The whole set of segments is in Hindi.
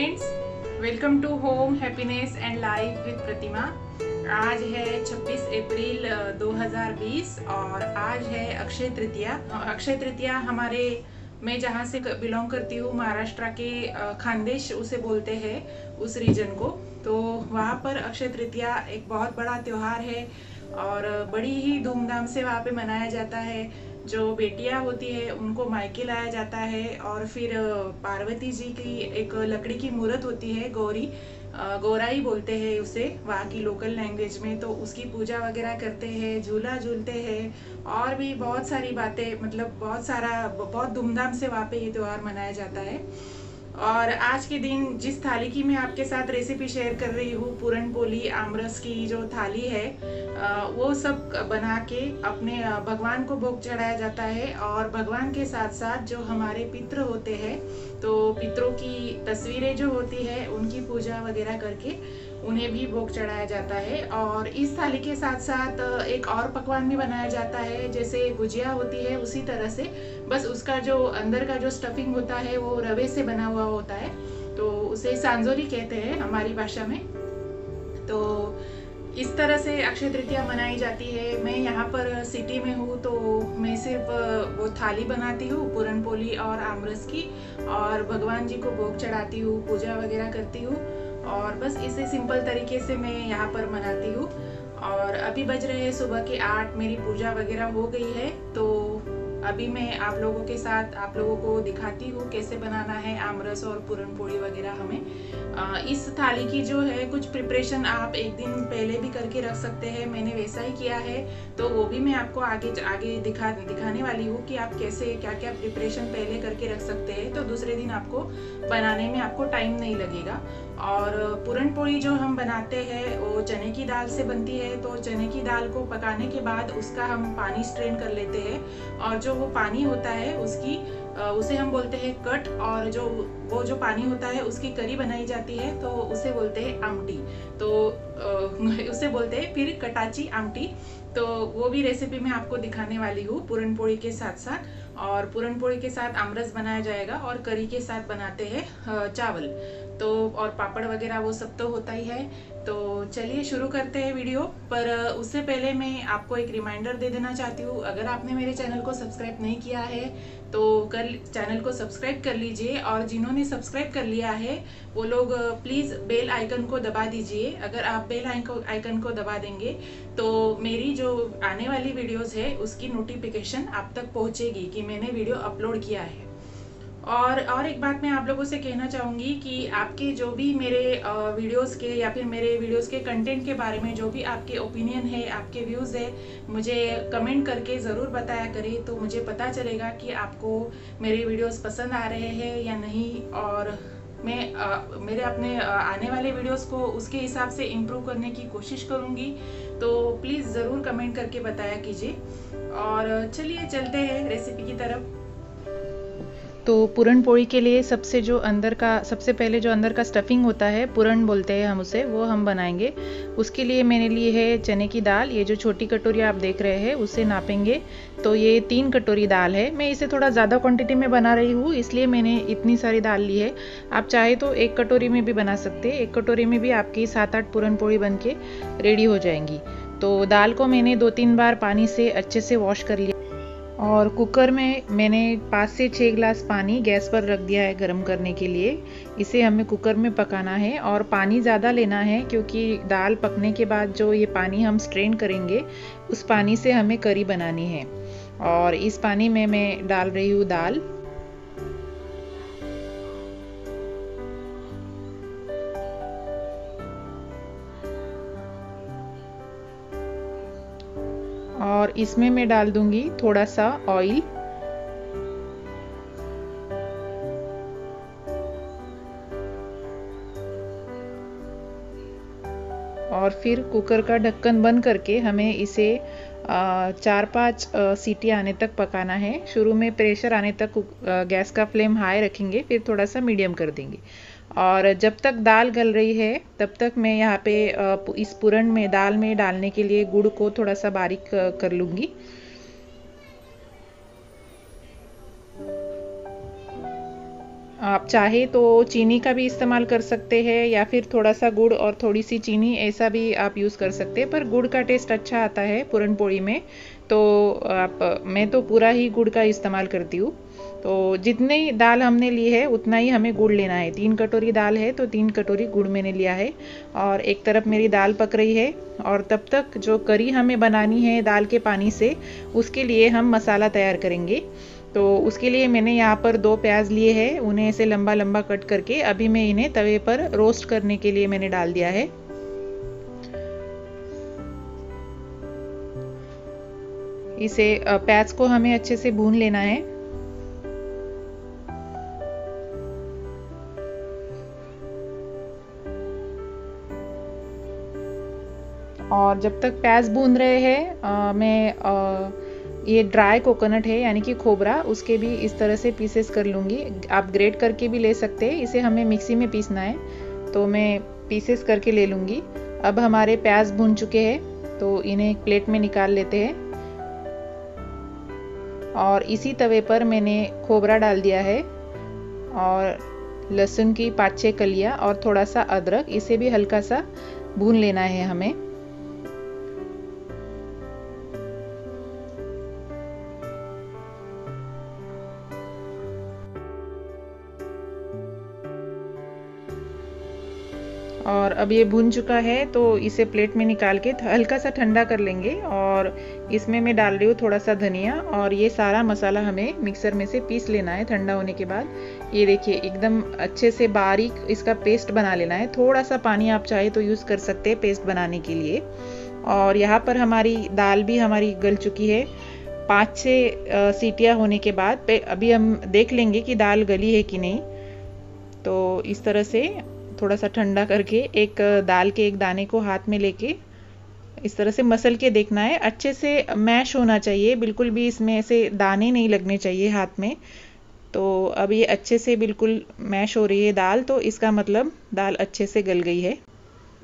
Friends, welcome to home happiness and life with Pratima. आज है 26 अप्रैल 2020 और आज है अक्षय तृतीया। अक्षय तृतीया हमारे, मैं जहाँ से बिलोंग करती हूँ महाराष्ट्र के खानदेश उसे बोलते हैं, उस रीजन को। तो वहाँ पर अक्षय तृतीया एक बहुत बड़ा त्योहार है और बड़ी ही धूमधाम से वहाँ पे मनाया जाता है। जो बेटियां होती है उनको मायके लाया जाता है और फिर पार्वती जी की एक लकड़ी की मूर्त होती है, गौराई बोलते हैं उसे वहाँ की लोकल लैंग्वेज में। तो उसकी पूजा वगैरह करते हैं, झूला झूलते हैं और भी बहुत सारी बातें, मतलब बहुत धूमधाम से वहाँ पे ये त्योहार मनाया जाता है। और आज के दिन जिस थाली की मैं आपके साथ रेसिपी शेयर कर रही हूँ, पूरन पोली आमरस की जो थाली है, वो सब बना के अपने भगवान को भोग चढ़ाया जाता है। और भगवान के साथ साथ जो हमारे पितृ होते हैं, तो पितरों की तस्वीरें जो होती है उनकी पूजा वगैरह करके उन्हें भी भोग चढ़ाया जाता है। और इस थाली के साथ साथ एक और पकवान भी बनाया जाता है, जैसे गुजिया होती है उसी तरह से, बस उसका जो अंदर का जो स्टफिंग होता है वो रवे से बना हुआ होता है, तो उसे सांजोरी कहते हैं हमारी भाषा में। तो इस तरह से अक्षय तृतीया मनाई जाती है। मैं यहाँ पर सिटी में हूँ, तो मैं सिर्फ वो थाली बनाती हूँ पूरन पोली और आमरस की, और भगवान जी को भोग चढ़ाती हूँ, पूजा वगैरह करती हूँ, और बस इसे सिंपल तरीके से मैं यहाँ पर मनाती हूँ। और अभी बज रहे हैं सुबह के 8, मेरी पूजा वगैरह हो गई है। तो अभी मैं आप लोगों को दिखाती हूँ कैसे बनाना है आमरस और पूरन पोली वगैरह हमें। इस थाली की जो है कुछ प्रिपरेशन आप एक दिन पहले भी करके रख सकते हैं, मैंने वैसा ही किया है। तो वो भी मैं आपको आगे दिखाने वाली हूँ कि आप कैसे क्या क्या प्रिपरेशन पहले करके रख सकते हैं, तो दूसरे दिन आपको बनाने में आपको टाइम नहीं लगेगा। और पूरन पोली जो हम बनाते हैं वो चने की दाल से बनती है। तो चने की दाल को पकाने के बाद उसका हम पानी स्ट्रेन कर लेते हैं, और जो वो पानी होता है उसे हम बोलते हैं कट, और वो जो पानी होता है उसकी करी बनाई जाती है, तो उसे बोलते हैं आमटी। तो उसे बोलते हैं फिर कटाची आमटी। तो वो भी रेसिपी मैं आपको दिखाने वाली हूँ पूरन पोली के साथ साथ। और पूरन पोली के साथ आमरस बनाया जाएगा और करी के साथ बनाते हैं चावल, तो और पापड़ वगैरह वो सब तो होता ही है। तो चलिए शुरू करते हैं वीडियो। पर उससे पहले मैं आपको एक रिमाइंडर दे देना चाहती हूँ, अगर आपने मेरे चैनल को सब्सक्राइब नहीं किया है तो चैनल को सब्सक्राइब कर लीजिए, और जिन्होंने सब्सक्राइब कर लिया है वो लोग प्लीज़ बेल आइकन को दबा दीजिए। अगर आप बेल आइकन को दबा देंगे तो मेरी जो आने वाली वीडियोस है उसकी नोटिफिकेशन आप तक पहुँचेगी कि मैंने वीडियो अपलोड किया है। और एक बात मैं आप लोगों से कहना चाहूँगी कि आपके जो भी मेरे वीडियोस के या फिर मेरे वीडियोस के कंटेंट के बारे में जो भी आपके ओपिनियन है, आपके व्यूज़ है, मुझे कमेंट करके ज़रूर बताया करें, तो मुझे पता चलेगा कि आपको मेरे वीडियोस पसंद आ रहे हैं या नहीं। और मैं मेरे अपने आने वाले वीडियोस को उसके हिसाब से इम्प्रूव करने की कोशिश करूँगी, तो प्लीज़ ज़रूर कमेंट करके बताया कीजिए। और चलिए चलते हैं रेसिपी की तरफ। तो पूरन पोली के लिए सबसे पहले जो अंदर का स्टफिंग होता है, पूरन बोलते हैं हम उसे, वो हम बनाएंगे। उसके लिए मैंने ली है चने की दाल। ये जो छोटी कटोरी आप देख रहे हैं उससे नापेंगे, तो ये 3 कटोरी दाल है। मैं इसे थोड़ा ज़्यादा क्वांटिटी में बना रही हूँ, इसलिए मैंने इतनी सारी दाल ली है। आप चाहे तो 1 कटोरी में भी बना सकते हैं। 1 कटोरी में भी आपकी 7-8 पूरन पोली बन के रेडी हो जाएंगी। तो दाल को मैंने 2-3 बार पानी से अच्छे से वॉश कर लिया, और कुकर में मैंने 5 से 6 गिलास पानी गैस पर रख दिया है गर्म करने के लिए। इसे हमें कुकर में पकाना है, और पानी ज़्यादा लेना है क्योंकि दाल पकने के बाद जो ये पानी हम स्ट्रेन करेंगे उस पानी से हमें करी बनानी है। और इस पानी में मैं डाल रही हूँ दाल। और इसमें मैं डाल दूंगी थोड़ा सा ऑयल, और फिर कुकर का ढक्कन बंद करके हमें इसे 4-5 सीटी आने तक पकाना है। शुरू में प्रेशर आने तक गैस का फ्लेम हाई रखेंगे, फिर थोड़ा सा मीडियम कर देंगे। और जब तक दाल गल रही है तब तक मैं यहाँ पे इस पूरन में दाल में डालने के लिए गुड़ को थोड़ा सा बारीक कर लूँगी। आप चाहे तो चीनी का भी इस्तेमाल कर सकते हैं या फिर थोड़ा सा गुड़ और थोड़ी सी चीनी, ऐसा भी आप यूज़ कर सकते हैं। पर गुड़ का टेस्ट अच्छा आता है पूरन पोड़ी में, तो मैं तो पूरा ही गुड़ का इस्तेमाल करती हूँ। तो जितनी दाल हमने ली है उतना ही हमें गुड़ लेना है। 3 कटोरी दाल है तो 3 कटोरी गुड़ मैंने लिया है। और एक तरफ मेरी दाल पक रही है और तब तक जो करी हमें बनानी है दाल के पानी से, उसके लिए हम मसाला तैयार करेंगे। तो उसके लिए मैंने यहाँ पर 2 प्याज लिए हैं, उन्हें ऐसे लंबा लंबा कट करके अभी मैं इन्हें तवे पर रोस्ट करने के लिए मैंने डाल दिया है। इसे प्याज को हमें अच्छे से भून लेना है। और जब तक प्याज भून रहे हैं मैं ये ड्राई कोकोनट है यानी कि खोबरा, उसके भी इस तरह से पीसेस कर लूँगी। आप ग्रेट करके भी ले सकते हैं, इसे हमें मिक्सी में पीसना है तो मैं पीसेस करके ले लूँगी। अब हमारे प्याज भून चुके हैं तो इन्हें एक प्लेट में निकाल लेते हैं। और इसी तवे पर मैंने खोबरा डाल दिया है और लहसुन की 5-6 कलियाँ और थोड़ा सा अदरक, इसे भी हल्का सा भून लेना है हमें। और अब ये भुन चुका है तो इसे प्लेट में निकाल के हल्का सा ठंडा कर लेंगे। और इसमें मैं डाल रही हूँ थोड़ा सा धनिया, और ये सारा मसाला हमें मिक्सर में से पीस लेना है ठंडा होने के बाद। ये देखिए एकदम अच्छे से बारीक इसका पेस्ट बना लेना है। थोड़ा सा पानी आप चाहे तो यूज़ कर सकते हैं पेस्ट बनाने के लिए। और यहाँ पर हमारी दाल भी हमारी गल चुकी है। 5-6 सीटियाँ होने के बाद अभी हम देख लेंगे कि दाल गली है कि नहीं। तो इस तरह से थोड़ा सा ठंडा करके एक दाल के एक दाने को हाथ में लेके इस तरह से मसल के देखना है। अच्छे से मैश होना चाहिए, बिल्कुल भी इसमें ऐसे दाने नहीं लगने चाहिए हाथ में। तो अब ये अच्छे से बिल्कुल मैश हो रही है दाल, तो इसका मतलब दाल अच्छे से गल गई है।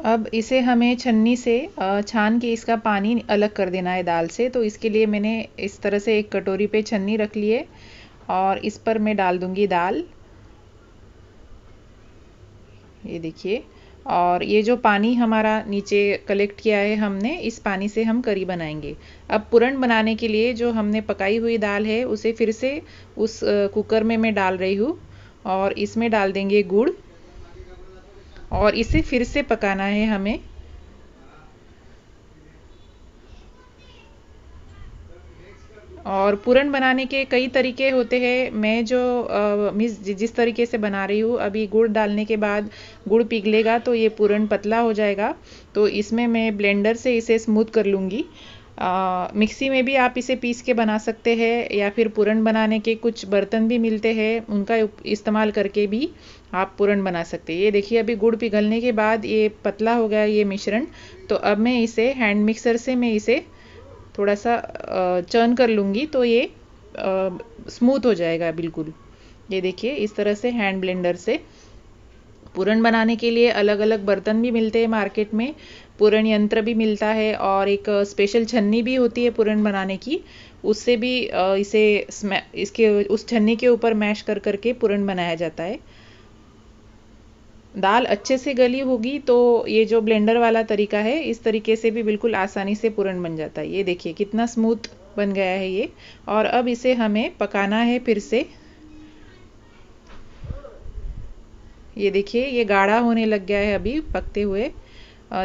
अब इसे हमें छन्नी से छान के इसका पानी अलग कर देना है दाल से। तो इसके लिए मैंने इस तरह से एक कटोरी पे छन्नी रख ली है और इस पर मैं डाल दूंगी दाल। ये देखिए, और ये जो पानी हमारा नीचे कलेक्ट किया है हमने, इस पानी से हम करी बनाएंगे। अब पूरन बनाने के लिए जो हमने पकाई हुई दाल है उसे फिर से उस कुकर में मैं डाल रही हूँ और इसमें डाल देंगे गुड़ और इसे फिर से पकाना है हमें। और पूरन बनाने के कई तरीके होते हैं। मैं जो जिस तरीके से बना रही हूँ, अभी गुड़ डालने के बाद गुड़ पिघलेगा तो ये पूरन पतला हो जाएगा। तो इसमें मैं ब्लेंडर से इसे स्मूथ कर लूँगी। मिक्सी में भी आप इसे पीस के बना सकते हैं या फिर पूरन बनाने के कुछ बर्तन भी मिलते हैं, उनका इस्तेमाल करके भी आप पूरन बना सकते हैं। ये देखिए अभी गुड़ पिघलने के बाद ये पतला हो गया ये मिश्रण। तो अब मैं इसे हैंड मिक्सर से मैं इसे थोड़ा सा चर्न कर लूँगी तो ये स्मूथ हो जाएगा बिल्कुल। ये देखिए इस तरह से हैंड ब्लेंडर से। पूरन बनाने के लिए अलग अलग बर्तन भी मिलते हैं मार्केट में, पूरन यंत्र भी मिलता है और एक स्पेशल छन्नी भी होती है पूरन बनाने की, उससे भी इसे इसके उस छन्नी के ऊपर मैश कर करके पूरन बनाया जाता है। दाल अच्छे से गली होगी तो ये जो ब्लेंडर वाला तरीका है, इस तरीके से भी बिल्कुल आसानी से पूरन बन जाता है। ये देखिए कितना स्मूथ बन गया है ये। और अब इसे हमें पकाना है फिर से। ये देखिए ये गाढ़ा होने लग गया है अभी पकते हुए।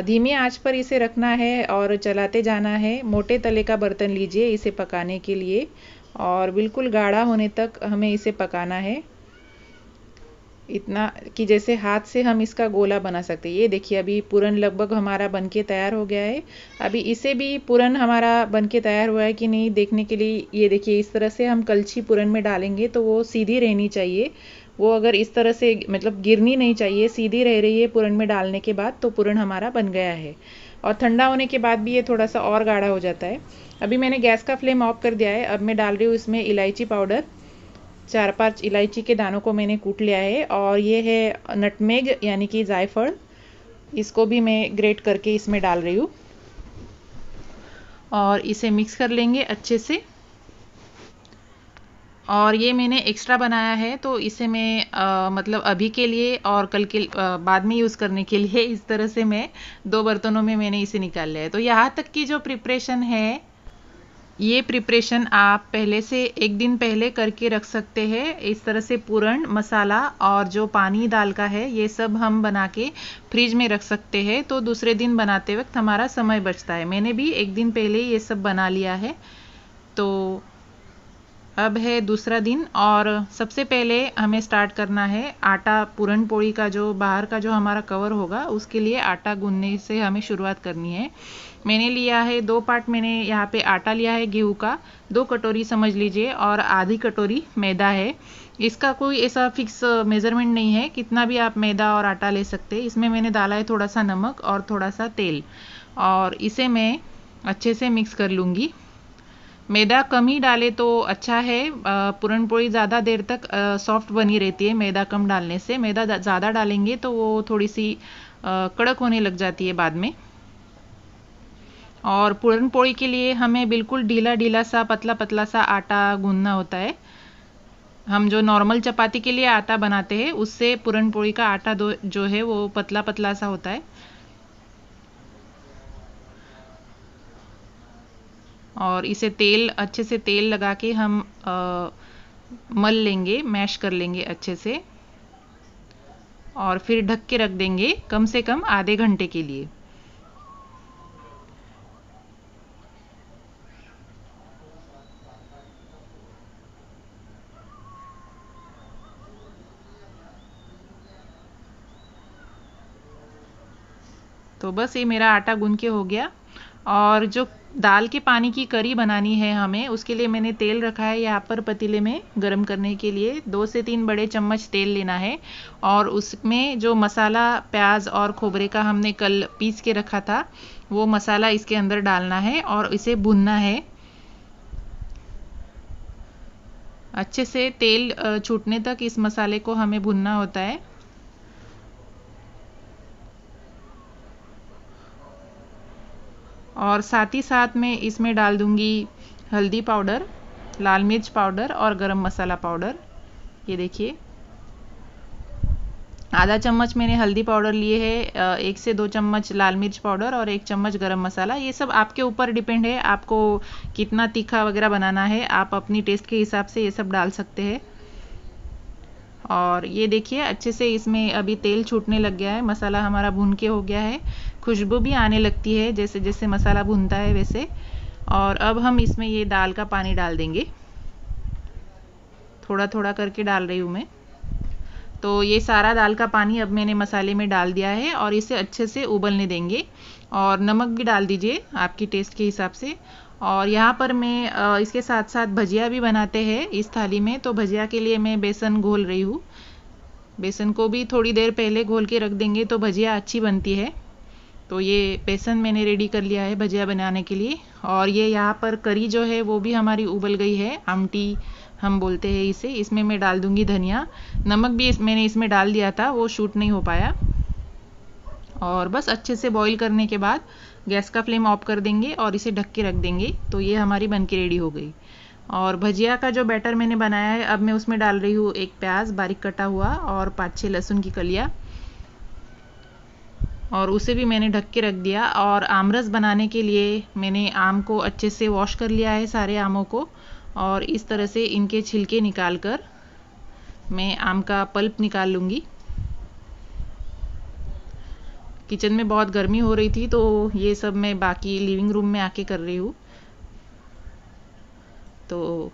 धीमी आंच पर इसे रखना है और चलाते जाना है। मोटे तले का बर्तन लीजिए इसे पकाने के लिए और बिल्कुल गाढ़ा होने तक हमें इसे पकाना है, इतना कि जैसे हाथ से हम इसका गोला बना सकते हैं। ये देखिए अभी पूरन लगभग हमारा बनके तैयार हो गया है। अभी इसे भी पूरन हमारा बनके तैयार हुआ है कि नहीं देखने के लिए ये देखिए इस तरह से हम कलछी पूरन में डालेंगे तो वो सीधी रहनी चाहिए। वो अगर इस तरह से मतलब गिरनी नहीं चाहिए, सीधी रह रही है पूरन में डालने के बाद तो पूरन हमारा बन गया है। और ठंडा होने के बाद भी ये थोड़ा सा और गाढ़ा हो जाता है। अभी मैंने गैस का फ्लेम ऑफ कर दिया है। अब मैं डाल रही हूँ इसमें इलायची पाउडर। 4-5 इलायची के दानों को मैंने कूट लिया है। और ये है नटमेग यानी कि जायफल, इसको भी मैं ग्रेट करके इसमें डाल रही हूँ और इसे मिक्स कर लेंगे अच्छे से। और ये मैंने एक्स्ट्रा बनाया है, तो इसे मैं मतलब अभी के लिए और कल के बाद में यूज़ करने के लिए इस तरह से मैं 2 बर्तनों में मैंने इसे निकाल लिया है। तो यहाँ तक की जो प्रिपरेशन है, ये प्रिपरेशन आप पहले से एक दिन पहले करके रख सकते हैं। इस तरह से पूरण, मसाला और जो पानी दाल का है, ये सब हम बना के फ्रिज में रख सकते हैं, तो दूसरे दिन बनाते वक्त हमारा समय बचता है। मैंने भी एक दिन पहले ये सब बना लिया है। तो अब है दूसरा दिन, और सबसे पहले हमें स्टार्ट करना है आटा, पूरन पोड़ी का जो बाहर का जो हमारा कवर होगा, उसके लिए आटा गूंदने से हमें शुरुआत करनी है। मैंने लिया है 2 पार्ट, मैंने यहाँ पे आटा लिया है गेहूं का, 2 कटोरी समझ लीजिए, और आधी कटोरी मैदा है। इसका कोई ऐसा फिक्स मेज़रमेंट नहीं है, कितना भी आप मैदा और आटा ले सकते हैं। इसमें मैंने डाला है थोड़ा सा नमक और थोड़ा सा तेल, और इसे मैं अच्छे से मिक्स कर लूँगी। मैदा कम ही डाले तो अच्छा है, पूरन पोड़ी ज़्यादा देर तक सॉफ्ट बनी रहती है मैदा कम डालने से। मैदा ज़्यादा डालेंगे तो वो थोड़ी सी कड़क होने लग जाती है बाद में। और पूरन पोड़ी के लिए हमें बिल्कुल ढीला ढीला सा, पतला पतला सा आटा गूंदना होता है। हम जो नॉर्मल चपाती के लिए आटा बनाते हैं, उससे पूरन पोड़ी का आटा जो है वो पतला पतला सा होता है। और इसे अच्छे से तेल लगा के हम मल लेंगे, मैश कर लेंगे अच्छे से, और फिर ढक के रख देंगे कम से कम आधे घंटे के लिए। तो बस ये मेरा आटा गूंद के हो गया। और जो दाल के पानी की करी बनानी है हमें, उसके लिए मैंने तेल रखा है यहाँ पर पतीले में गरम करने के लिए। 2 से 3 बड़े चम्मच तेल लेना है, और उसमें जो मसाला प्याज और खोबरे का हमने कल पीस के रखा था, वो मसाला इसके अंदर डालना है और इसे भूनना है अच्छे से। तेल छूटने तक इस मसाले को हमें भूनना होता है। और साथ ही साथ में इसमें डाल दूंगी हल्दी पाउडर, लाल मिर्च पाउडर और गरम मसाला पाउडर। ये देखिए, आधा चम्मच मैंने हल्दी पाउडर लिए है, 1 से 2 चम्मच लाल मिर्च पाउडर और 1 चम्मच गरम मसाला। ये सब आपके ऊपर डिपेंड है, आपको कितना तीखा वगैरह बनाना है, आप अपनी टेस्ट के हिसाब से ये सब डाल सकते हैं। और ये देखिए, अच्छे से इसमें अभी तेल छूटने लग गया है, मसाला हमारा भून के हो गया है, खुशबू भी आने लगती है जैसे जैसे मसाला भूनता है वैसे। और अब हम इसमें ये दाल का पानी डाल देंगे, थोड़ा थोड़ा करके डाल रही हूँ मैं। तो ये सारा दाल का पानी अब मैंने मसाले में डाल दिया है, और इसे अच्छे से उबलने देंगे। और नमक भी डाल दीजिए आपकी टेस्ट के हिसाब से। और यहाँ पर मैं इसके साथ साथ भजिया भी बनाते हैं इस थाली में, तो भजिया के लिए मैं बेसन घोल रही हूँ। बेसन को भी थोड़ी देर पहले घोल के रख देंगे तो भजिया अच्छी बनती है। तो ये बेसन मैंने रेडी कर लिया है भजिया बनाने के लिए। और ये यहाँ पर करी जो है वो भी हमारी उबल गई है, आमटी हम बोलते हैं इसे। इसमें मैं डाल दूंगी धनिया, नमक भी मैंने इसमें डाल दिया था, वो शूट नहीं हो पाया। और बस अच्छे से बॉईल करने के बाद गैस का फ्लेम ऑफ कर देंगे और इसे ढक के रख देंगे। तो ये हमारी बनके रेडी हो गई। और भजिया का जो बैटर मैंने बनाया है, अब मैं उसमें डाल रही हूँ 1 प्याज बारीक कटा हुआ और 5-6 लहसुन की कलियाँ, और उसे भी मैंने ढक के रख दिया। और आमरस बनाने के लिए मैंने आम को अच्छे से वॉश कर लिया है, सारे आमों को, और इस तरह से इनके छिलके निकाल कर मैं आम का पल्प निकाल लूँगी। किचन में बहुत गर्मी हो रही थी, तो ये सब मैं बाकी लिविंग रूम में आके कर रही हूँ। तो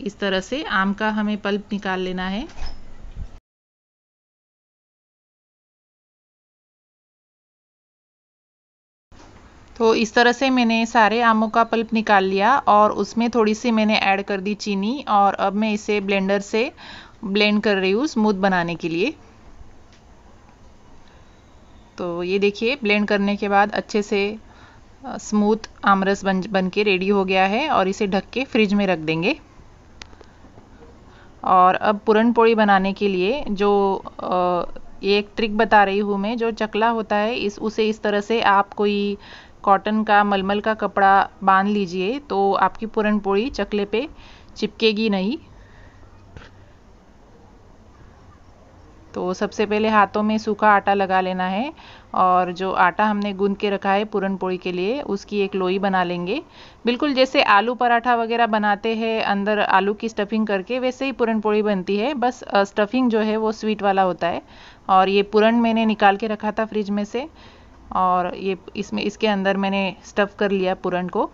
इस तरह से आम का हमें पल्प निकाल लेना है। तो इस तरह से मैंने सारे आमों का पल्प निकाल लिया, और उसमें थोड़ी सी मैंने ऐड कर दी चीनी, और अब मैं इसे ब्लेंडर से ब्लेंड कर रही हूँ स्मूथ बनाने के लिए। तो ये देखिए, ब्लेंड करने के बाद अच्छे से स्मूथ आमरस बन के रेडी हो गया है, और इसे ढक के फ्रिज में रख देंगे। और अब पूरन पोड़ी बनाने के लिए जो एक ट्रिक बता रही हूँ मैं, जो चकला होता है उसे इस तरह से आप कोई कॉटन का, मलमल का कपड़ा बांध लीजिए, तो आपकी पूरन पोड़ी चकले पे चिपकेगी नहीं। तो सबसे पहले हाथों में सूखा आटा लगा लेना है और जो आटा हमने गूंद के रखा है पूरन पोली के लिए उसकी एक लोई बना लेंगे। बिल्कुल जैसे आलू पराठा वगैरह बनाते हैं अंदर आलू की स्टफिंग करके, वैसे ही पूरन पोली बनती है, बस स्टफिंग जो है वो स्वीट वाला होता है। और ये पूरन मैंने निकाल के रखा था फ्रिज में से और ये इसके अंदर मैंने स्टफ़ कर लिया पूरन को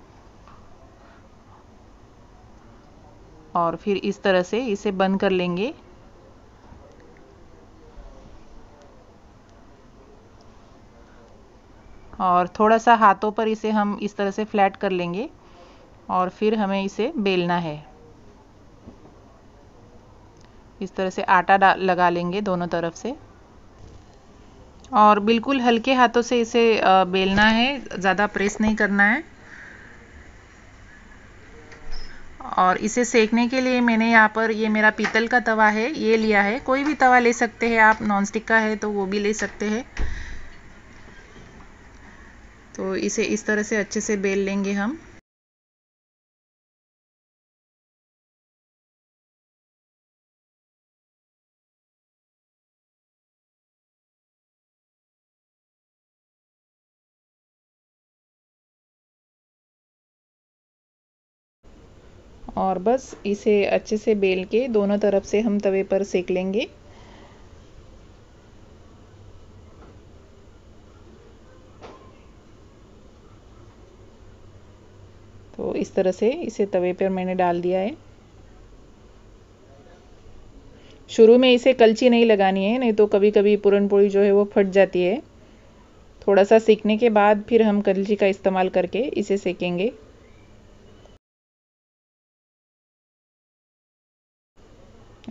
और फिर इस तरह से इसे बंद कर लेंगे। और थोड़ा सा हाथों पर इसे हम इस तरह से फ्लैट कर लेंगे और फिर हमें इसे बेलना है। इस तरह से आटा लगा लेंगे दोनों तरफ से और बिल्कुल हल्के हाथों से इसे बेलना है, ज़्यादा प्रेस नहीं करना है। और इसे सेकने के लिए मैंने यहाँ पर ये मेरा पीतल का तवा है ये लिया है, कोई भी तवा ले सकते हैं आप, नॉनस्टिक का है तो वो भी ले सकते हैं। तो इसे इस तरह से अच्छे से बेल लेंगे हम। और बस इसे अच्छे से बेल के दोनों तरफ से हम तवे पर सेक लेंगे। तो इस तरह से इसे तवे पर मैंने डाल दिया है। शुरू में इसे कलची नहीं लगानी है, नहीं तो कभी कभी पूरन पोली जो है वो फट जाती है। थोड़ा सा सेकने के बाद फिर हम कलची का इस्तेमाल करके इसे सेकेंगे।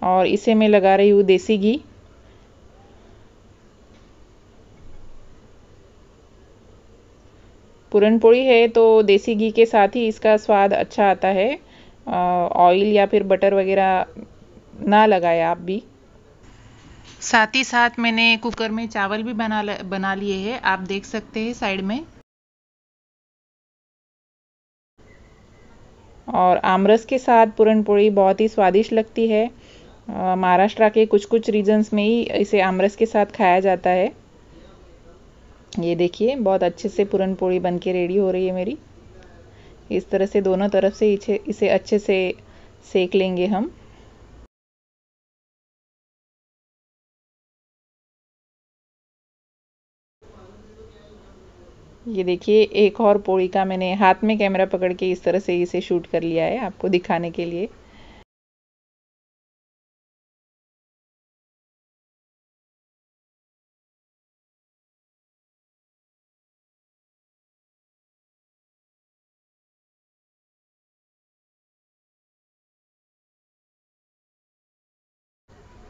और इसे मैं लगा रही हूँ देसी घी। पूरन पोली है तो देसी घी के साथ ही इसका स्वाद अच्छा आता है। ऑयल या फिर बटर वगैरह ना लगाए आप भी। साथ ही साथ मैंने कुकर में चावल भी बना लिए हैं, आप देख सकते हैं साइड में। और आमरस के साथ पूरन पोली बहुत ही स्वादिष्ट लगती है। महाराष्ट्र के कुछ कुछ रीजन्स में ही इसे आमरस के साथ खाया जाता है। ये देखिए बहुत अच्छे से पूरन पोली बन के रेडी हो रही है मेरी। इस तरह से दोनों तरफ से इसे अच्छे से सेक लेंगे हम। ये देखिए एक और पोली का मैंने हाथ में कैमरा पकड़ के इस तरह से इसे शूट कर लिया है आपको दिखाने के लिए।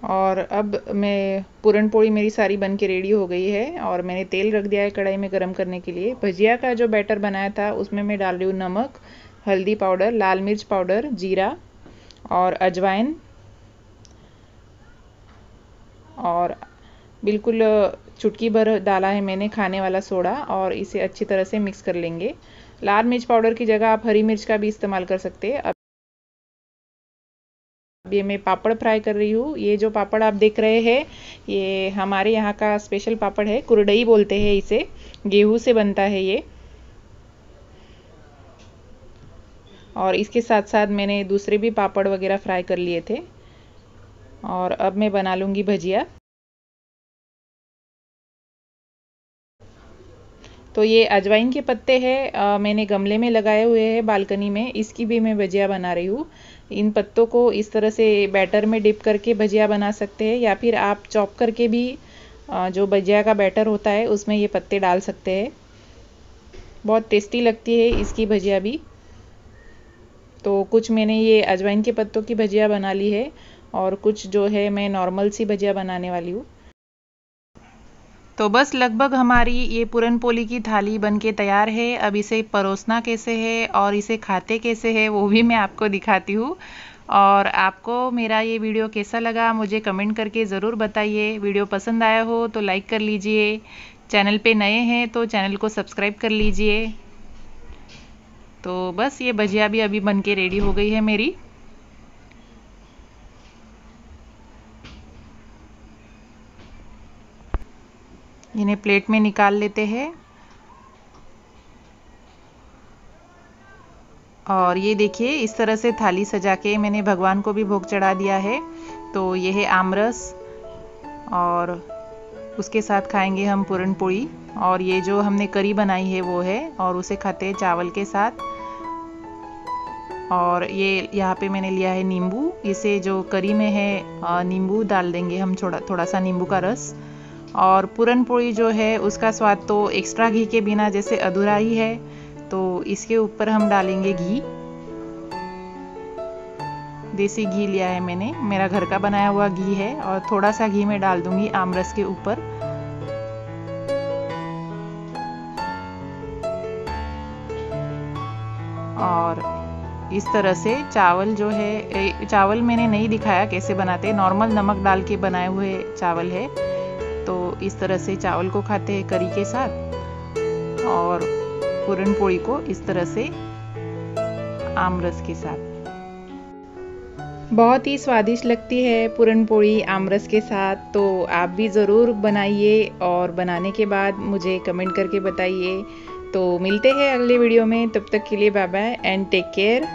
और अब मैं पूरन पोली मेरी सारी बन के रेडी हो गई है और मैंने तेल रख दिया है कढ़ाई में गरम करने के लिए। भजिया का जो बैटर बनाया था उसमें मैं डाल रही हूँ नमक, हल्दी पाउडर, लाल मिर्च पाउडर, जीरा और अजवाइन और बिल्कुल चुटकी भर डाला है मैंने खाने वाला सोडा और इसे अच्छी तरह से मिक्स कर लेंगे। लाल मिर्च पाउडर की जगह आप हरी मिर्च का भी इस्तेमाल कर सकते हैं। अब ये मैं पापड़ फ्राई कर रही हूँ। ये जो पापड़ आप देख रहे हैं ये हमारे यहाँ का स्पेशल पापड़ है, कुरडई बोलते हैं इसे, गेहूं से बनता है ये। और इसके साथ साथ मैंने दूसरे भी पापड़ वगैरह फ्राई कर लिए थे। और अब मैं बना लूँगी भजिया। तो ये अजवाइन के पत्ते हैं, मैंने गमले में लगाए हुए हैं बालकनी में, इसकी भी मैं भजिया बना रही हूँ। इन पत्तों को इस तरह से बैटर में डिप करके भजिया बना सकते हैं या फिर आप चॉप करके भी जो भजिया का बैटर होता है उसमें ये पत्ते डाल सकते हैं। बहुत टेस्टी लगती है इसकी भजिया भी। तो कुछ मैंने ये अजवाइन के पत्तों की भजिया बना ली है और कुछ जो है मैं नॉर्मल सी भजिया बनाने वाली हूँ। तो बस लगभग हमारी ये पूरन पोली की थाली बनके तैयार है। अब इसे परोसना कैसे है और इसे खाते कैसे है वो भी मैं आपको दिखाती हूँ। और आपको मेरा ये वीडियो कैसा लगा मुझे कमेंट करके ज़रूर बताइए। वीडियो पसंद आया हो तो लाइक कर लीजिए, चैनल पे नए हैं तो चैनल को सब्सक्राइब कर लीजिए। तो बस ये भजिया भी अभी बन के रेडी हो गई है मेरी। इन्हें प्लेट में निकाल लेते हैं। और ये देखिए, इस तरह से थाली सजा के मैंने भगवान को भी भोग चढ़ा दिया है। तो ये है आमरस और उसके साथ खाएंगे हम पूरन पोड़ी। और ये जो हमने करी बनाई है वो है, और उसे खाते हैं चावल के साथ। और ये यहाँ पे मैंने लिया है नींबू। इसे जो करी में है नींबू डाल देंगे हम, थोड़ा सा नींबू का रस। और पूरन पोड़ी जो है उसका स्वाद तो एक्स्ट्रा घी के बिना जैसे अधूरा ही है, तो इसके ऊपर हम डालेंगे घी। देसी घी लिया है मैंने, मेरा घर का बनाया हुआ घी है, और थोड़ा सा घी मैं डाल दूंगी आमरस के ऊपर। और इस तरह से चावल जो है, चावल मैंने नहीं दिखाया कैसे बनाते, नॉर्मल नमक डाल के बनाए हुए चावल है। तो इस तरह से चावल को खाते हैं करी के साथ, और पूरन पोड़ी को इस तरह से आमरस के साथ। बहुत ही स्वादिष्ट लगती है पूरन पोड़ी आमरस के साथ। तो आप भी ज़रूर बनाइए, और बनाने के बाद मुझे कमेंट करके बताइए। तो मिलते हैं अगले वीडियो में, तब तक के लिए bye bye and take care.